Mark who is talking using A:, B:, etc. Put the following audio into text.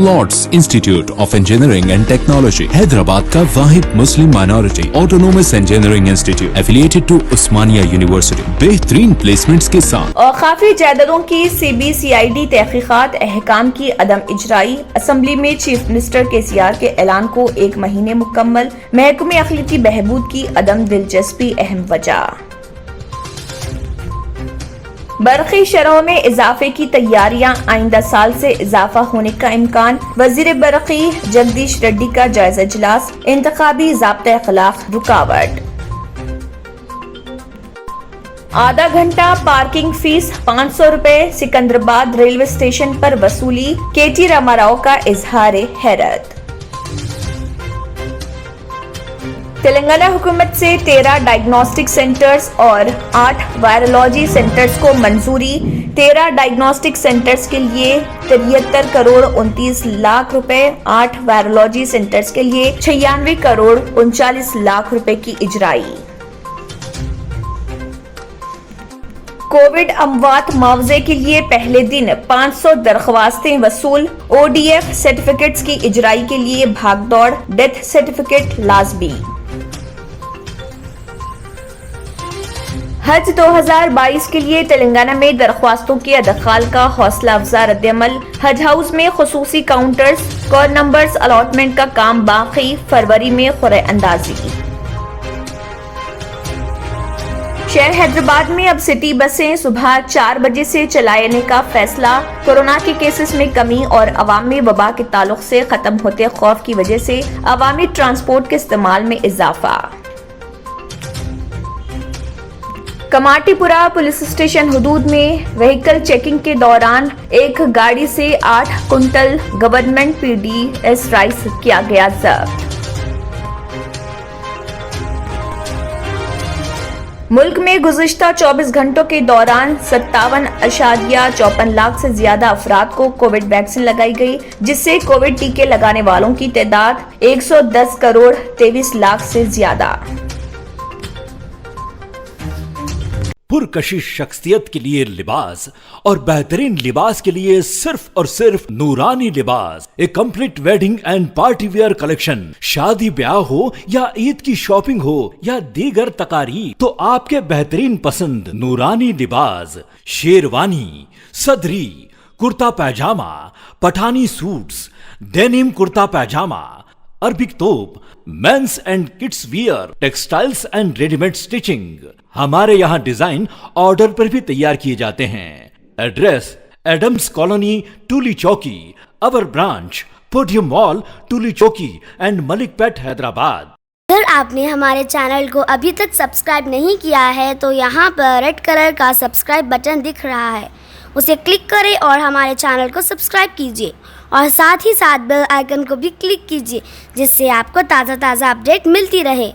A: Lord's institute of engineering and technology Hyderabad का वाहिद मुस्लिम minority autonomous engineering institute affiliated to Osmania university बेहतरीन placements के साथ।
B: औकाफी जायदादों की CBCID तहकीकात अहकाम की अदम इजराई, असम्बली में चीफ मिनिस्टर KCR के ऐलान को 1 महीने मुकम्मल, महकमे अखलाकी बहबूद की अदम दिलचस्पी अहम वजह। बरक़ी शरहों में इजाफे की तैयारियां, आइंदा साल से इजाफा होने का इम्कान। वजीर बरक़ी जगदीश रेड्डी का जायजा इजलास, इंतखाबी ज़ाब्ता अखलाक रुकावट। आधा घंटा पार्किंग फीस 500 रुपए सिकंदराबाद रेलवे स्टेशन पर वसूली, KT रामाराव का इजहार हैरत। तेलंगाना हुकूमत से 13 डायग्नोस्टिक सेंटर्स और 8 वायरोलॉजी सेंटर्स को मंजूरी। 13 डायग्नोस्टिक सेंटर्स के लिए 73 करोड़ 29 लाख रुपए, 8 वायरोलॉजी सेंटर्स के लिए 96 करोड़ 39 लाख रुपए की इजराई। कोविड अमवात मुआवजे के लिए पहले दिन 500 दरख्वास्तें वसूल। ODF सर्टिफिकेट्स की इजराई के लिए भागदौड़, डेथ सर्टिफिकेट लाजमी। हज 2022 के लिए तेलंगाना में दरख्वास्तों की अदखाल का हौसला अफजा रद्दअमल। हज हाउस में खुसूसी काउंटर्स, कॉल नंबर्स अलॉटमेंट का काम बाकी, फरवरी में खुरे अंदाजी। शहर हैदराबाद में अब सिटी बसें सुबह 4 बजे से चलाने का फैसला। कोरोना के केसेस में कमी और अवाम में वबा के ताल्लुक से खत्म होते खौफ की वजह से अवामी ट्रांसपोर्ट के इस्तेमाल में इजाफा। कमाटीपुरा पुलिस स्टेशन हुदूद में व्हीकल चेकिंग के दौरान एक गाड़ी से 8 कुंटल गवर्नमेंट PDS राइस किया गया जब्त। मुल्क में गुज़िश्ता 24 घंटों के दौरान 57.54 लाख से ज्यादा अफराद को कोविड वैक्सीन लगाई गई, जिससे कोविड टीके लगाने वालों की तादाद 110 करोड़ 23 लाख से ज्यादा।
C: पुरकशिश शख्सियत के लिए लिबास और बेहतरीन लिबास के लिए सिर्फ और सिर्फ Noorani Libaas, a complete wedding and party wear collection. शादी ब्याह हो या ईद की शॉपिंग हो या दीगर तकारीब, तो आपके बेहतरीन पसंद नूरानी लिबास, शेरवानी, सदरी, kurta pyjama, Pathani suits, denim kurta pyjama, Arabic thobe, men's and kids wear, textiles and readymade stitching. हमारे यहाँ डिजाइन ऑर्डर पर भी तैयार किए जाते हैं। एड्रेस एडम्स कॉलोनी, टूली चौकी। अवर ब्रांच पोडियम मॉल, टूली चौकी एंड मलिक पेट, हैदराबाद।
D: अगर आपने हमारे चैनल को अभी तक सब्सक्राइब नहीं किया है तो यहाँ पर रेड कलर का सब्सक्राइब बटन दिख रहा है, उसे क्लिक करें और हमारे चैनल को सब्सक्राइब कीजिए और साथ ही साथ बेल आइकन को भी क्लिक कीजिए, जिससे आपको ताज़ा अपडेट मिलती रहे।